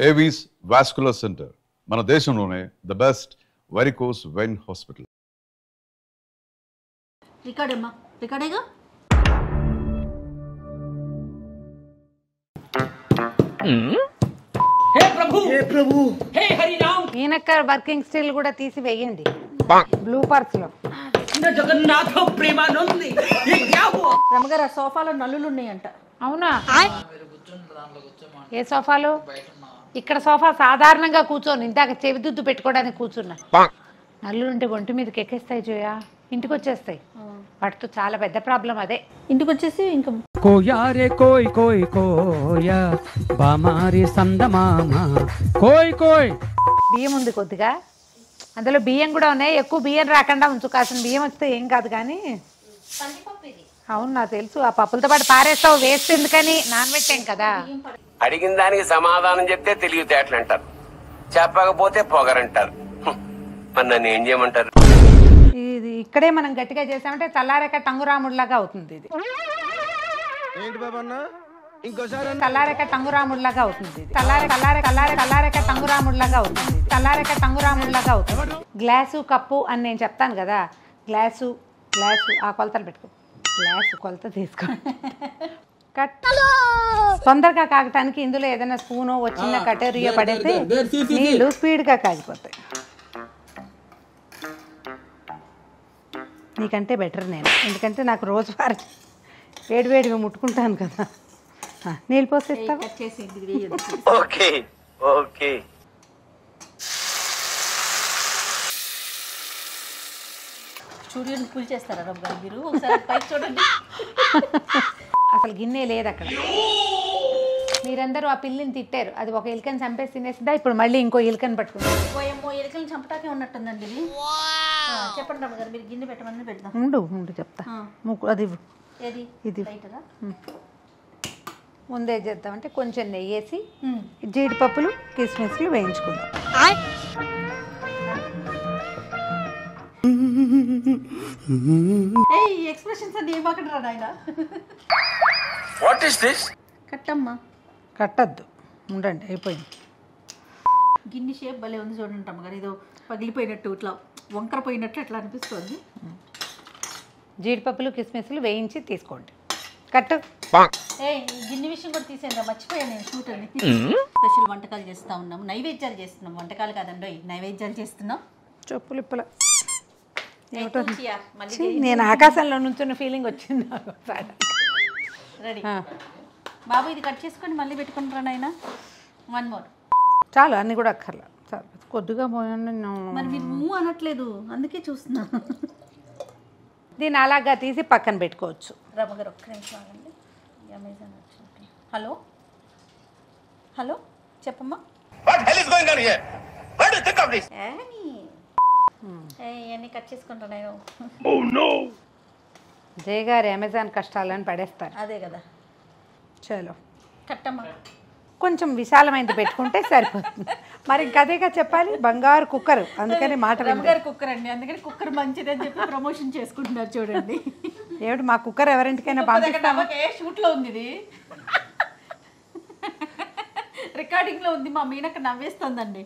Avis vascular centre మన దేశంలోనే the best varicose vein hospital. రికార్డమ్మా, రికార్డేగా. हे प्रभु, हे प्रभु, हे हरि राम. ఈయనక్క వర్కింగ్ స్టిల్ కూడా తీసి వేయండి బ్లూపర్స్ లో. జగన్నాథ ప్రేమానంద్, ये क्या हुआ? రమగారు ఆ సోఫాలో నల్లులు ఉన్నాయంట. అవునా? ఏ సోఫాలు? ఇక్కడ సోఫా సాధారణంగా కూర్చొని ఇందాక చెవిదుద్దు పెట్టుకోవడానికి కూర్చున్నా. నల్లులుంటే ఒంటి మీదకి ఎక్కేస్తాయి జోయా, ఇంటికి వచ్చేస్తాయి. వాటితో చాలా పెద్ద ప్రాబ్లం అదే. ఇంటికి వచ్చేసి ఇంకా కోయా రే కోయ్ కోయ్ కోయా బామారి సందమామ కోయ్ కోయ్. బియ్యం ఉంది కొద్దిగా, అందులో బియ్యం కూడా ఉన్నాయి. ఎక్కువ బియ్యం రాకుండా ఉంచు, కాసిన బియ్యం వస్తే ఏం కాదు. కానీ అవును నాకు తెలుసు, ఆ పప్పులతో పాటు పారేస్తావు, వేస్ట్ ఎందుకని, నానబెట్టాం కదా. అడిగిన దానికి సమాధానం చెప్తే తెలివితేటలు అంటారు, చెప్పకపోతే పొగరంటారు. మరి నన్ను ఏం చేయమంటారు? ఇది ఇక్కడే మనం గట్టిగా చేసామంటే చల్లారేక టంగురాముడిలాగా అవుతుంది. ఇది చల్లారేక టంగురాముడిలాగా అవుతుంది. చల్లారేక టంగురాముడిలాగా అవుతుంది. చల్లారేక టంగురాముడిలాగా అవుతుంది. గ్లాసు కప్పు అని నేను చెప్తాను కదా, గ్లాసు ఆ కొలతలు పెట్టుకో, గ్లాసు కొలత తీసుకో. కట్ తొందరగా కాగటానికి ఇందులో ఏదైనా స్పూనో చిన్న కటోరియో పడేస్తే నీళ్ళు స్పీడ్గా కాగిపోతాయి. నీకంటే బెటర్ నేను, ఎందుకంటే నాకు రోజువారీ వేడివేడిగా ముట్టుకుంటాను కదా. నీళ్ళు పోసేస్తావా? Okay okay. స్టూడియోని ఫుల్ చేస్తారా రమగారు మీరు? ఒకసారి పైకి చూడండి. అసలు గిన్నె లేదు అక్కడ. మీరందరూ ఆ పిల్లిని తిట్టారు, అది ఒక ఎలుకని చంపేసి తినేసిందా, ఇప్పుడు మళ్ళీ ఇంకో ఎలుకని పట్టుకుంటారు. పోయేమో ఎలుకలను చంపటాకే ఉన్నట్టుందండి ఇది. చెప్పండి రమగారు, మీరు గిన్నె పెట్టమని పెడదాం. ఉండు చెప్తా. అది ఏది ఇది రైటరా? ముందే చేద్దామంటే కొంచెం నెయ్యి వేసి జీడిపప్పులు కిస్మిస్లు వేయించుకుందాం. ఎక్స్ప్రెషన్స్ అన్ని ఏం అక్కడ నాయన. What is this? కట్టమ్మా. కట్టద్దు, ఉండండి, అయిపోయింది. గిన్నె షేప్ భలే ఉంది చూడండి రమగారు, ఏదో పగిలిపోయినట్టు ఇట్లా వంకర పోయినట్టు అట్లా అనిపిస్తుంది. జీడిపప్పులు కిస్మిస్లు వేయించి తీసుకోండి. కట్టు. గిన్నె విషయం కూడా తీసేయండి, మర్చిపోయాను నేను షూట్ అని. స్పెషల్ వంటకాలు చేస్తూ ఉన్నాము, నైవేద్యాలు చేస్తున్నాం. వంటకాలు కాదండి, నైవేద్యాలు చేస్తున్నాం. చెప్పులు ఇప్పల నేను ఆకాశంలో నుంచున్న ఫీలింగ్ వచ్చింది నాకు. రెడీ బాబు, ఇది కట్ చేసుకొని మళ్ళీ పెట్టుకుంటారా నాయన? వన్ మోర్ చాలు, అన్నీ కూడా అక్కర్లా, చాలు. కొద్దిగా పోయండి. మరి మీరు మూవ్ అనట్లేదు, అందుకే చూస్తున్నా. దీన్ని అలాగా తీసి పక్కన పెట్టుకోవచ్చు. రమగారు ఒక్క నిమిషం ఆగండి, అమెజాన్ వచ్చినట్టు. హలో హలో, చెప్పమ్మా. ఇవన్నీ కట్ చేసుకుంటా నేను. జయ గారు అమెజాన్ కష్టాలని పడేస్తారు. అదే కదా. చలో కట్టమ్మా. కొంచెం విశాలమైనది పెట్టుకుంటే సరిపోతుంది. మరి ఇంకదేగా చెప్పాలి, బంగారు కుక్కర్, అందుకని మాట. రమగారు కుక్కర్ అండి, అందుకని కుక్కర్ మంచిది అని చెప్పి ప్రమోషన్ చేసుకుంటున్నారు చూడండి. ఏమిటి మా కుక్కర్ ఎవరింటికైనా పంపిస్తామా? షూట్లో ఉంది ఇది, రికార్డింగ్లో ఉంది. మా మీనక్క నవ్వేస్తుందండి.